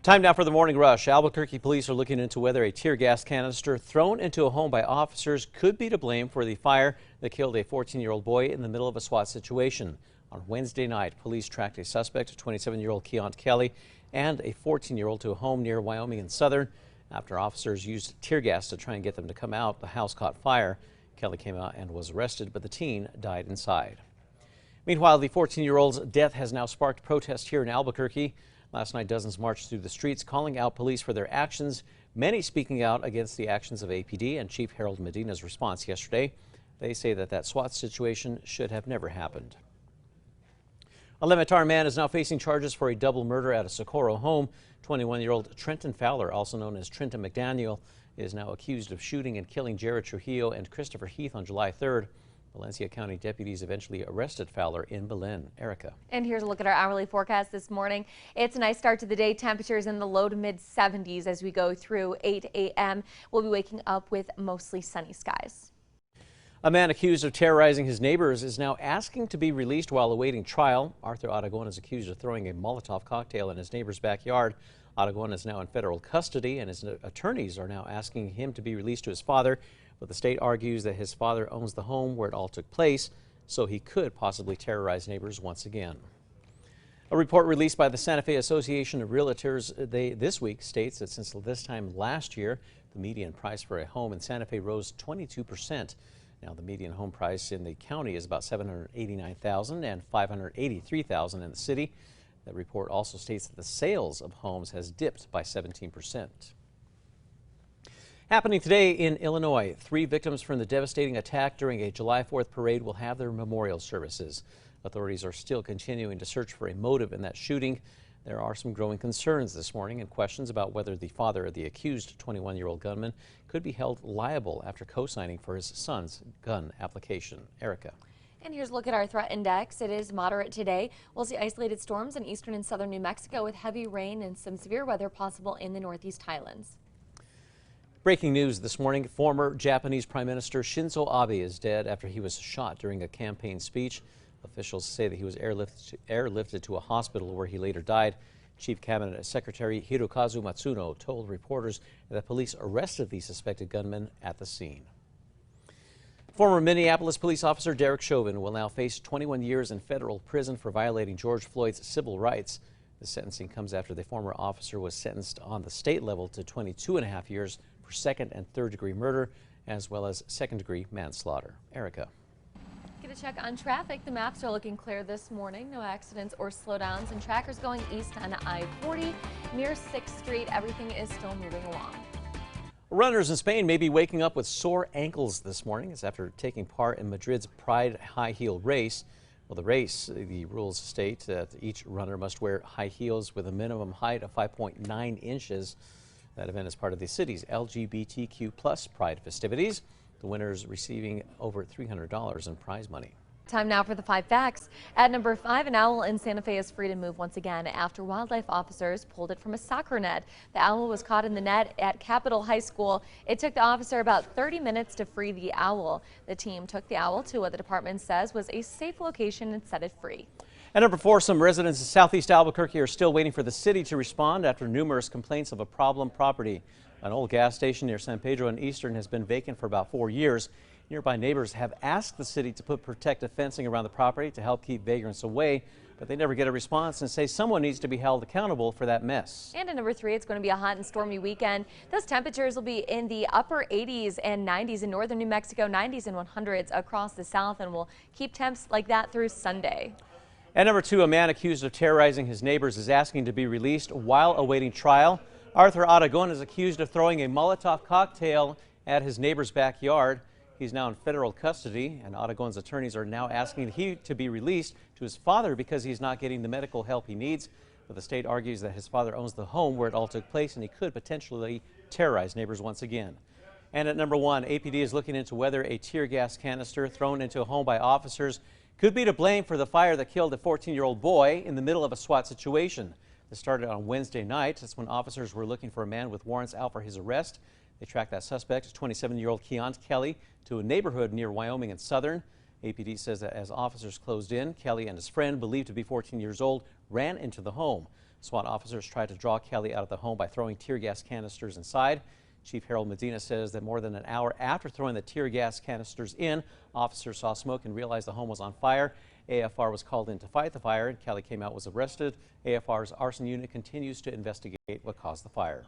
Time now for the morning rush. Albuquerque police are looking into whether a tear gas canister thrown into a home by officers could be to blame for the fire that killed a 14-year-old boy in the middle of a SWAT situation. On Wednesday night, police tracked a suspect, 27-year-old Keon Kelly, and a 14-year-old to a home near Wyoming and Southern. After officers used tear gas to try and get them to come out, the house caught fire. Kelly came out and was arrested, but the teen died inside. Meanwhile, the 14-year-old's death has now sparked protests here in Albuquerque. Last night, dozens marched through the streets calling out police for their actions, many speaking out against the actions of APD and Chief Harold Medina's response yesterday. They say that SWAT situation should have never happened. A Limitar man is now facing charges for a double murder at a Socorro home. 21-year-old Trenton Fowler, also known as Trenton McDaniel, is now accused of shooting and killing Jared Trujillo and Christopher Heath on July 3rd. Valencia County deputies eventually arrested Fowler in Belen. Erica. And here's a look at our hourly forecast this morning. It's a nice start to the day. Temperatures in the low to mid 70s as we go through 8 a.m. We'll be waking up with mostly sunny skies. A man accused of terrorizing his neighbors is now asking to be released while awaiting trial. Arthur Aragon is accused of throwing a Molotov cocktail in his neighbor's backyard. Aragon is now in federal custody, and his attorneys are now asking him to be released to his father. But the state argues that his father owns the home where it all took place, so he could possibly terrorize neighbors once again. A report released by the Santa Fe Association of Realtors this week states that since this time last year, the median price for a home in Santa Fe rose 22%. Now, the median home price in the county is about $789,000 and $583,000 in the city. That report also states that the sales of homes has dipped by 17%. Happening today in Illinois, 3 victims from the devastating attack during a July 4th parade will have their memorial services. Authorities are still continuing to search for a motive in that shooting. There are some growing concerns this morning and questions about whether the father of the accused 21-year-old gunman could be held liable after co-signing for his son's gun application. Erica. And here's a look at our threat index. It is moderate today. We'll see isolated storms in eastern and southern New Mexico with heavy rain and some severe weather possible in the northeast highlands. Breaking news this morning, former Japanese Prime Minister Shinzo Abe is dead after he was shot during a campaign speech. Officials say that he was airlifted to a hospital where he later died. Chief Cabinet Secretary Hirokazu Matsuno told reporters that police arrested the suspected gunman at the scene. Former Minneapolis police officer Derek Chauvin will now face 21 years in federal prison for violating George Floyd's civil rights. The sentencing comes after the former officer was sentenced on the state level to 22.5 years for second and third degree murder, as well as second degree manslaughter. Erica. Get a check on traffic. The maps are looking clear this morning. No accidents or slowdowns, and trackers going east on I-40 near 6th Street. Everything is still moving along. Runners in Spain may be waking up with sore ankles this morning. It's after taking part in Madrid's Pride high heel race. Well, the rules state that each runner must wear high heels with a minimum height of 5.9 inches. That event is part of the city's LGBTQ+ Pride festivities. The winners receiving over $300 in prize money. Time now for the 5 facts. At number 5, an owl in Santa Fe is free to move once again after wildlife officers pulled it from a soccer net. The owl was caught in the net at Capitol High School. It took the officer about 30 minutes to free the owl. The team took the owl to what the department says was a safe location and set it free. At number 4, some residents in southeast Albuquerque are still waiting for the city to respond after numerous complaints of a problem property. An old gas station near San Pedro and Eastern has been vacant for about 4 years. Nearby neighbors have asked the city to put protective fencing around the property to help keep vagrants away, but they never get a response and say someone needs to be held accountable for that mess. And at number 3, it's going to be a hot and stormy weekend. Those temperatures will be in the upper 80s and 90s in northern New Mexico, 90s and 100s across the south, and we'll keep temps like that through Sunday. At number 2, a man accused of terrorizing his neighbors is asking to be released while awaiting trial. Arthur Aragon is accused of throwing a Molotov cocktail at his neighbor's backyard. He's now in federal custody, and Aragon's attorneys are now asking him to be released to his father because he's not getting the medical help he needs. But the state argues that his father owns the home where it all took place, and he could potentially terrorize neighbors once again. And at number 1, APD is looking into whether a tear gas canister thrown into a home by officers could be to blame for the fire that killed a 14-year-old boy in the middle of a SWAT situation. This started on Wednesday night. That's when officers were looking for a man with warrants out for his arrest. They tracked that suspect, 27-year-old Keon Kelly, to a neighborhood near Wyoming and Southern. APD says that as officers closed in, Kelly and his friend, believed to be 14 years old, ran into the home. SWAT officers tried to draw Kelly out of the home by throwing tear gas canisters inside. Chief Harold Medina says that more than an hour after throwing the tear gas canisters in, officers saw smoke and realized the home was on fire. AFR was called in to fight the fire, and Kelly came out, was arrested. AFR's arson unit continues to investigate what caused the fire.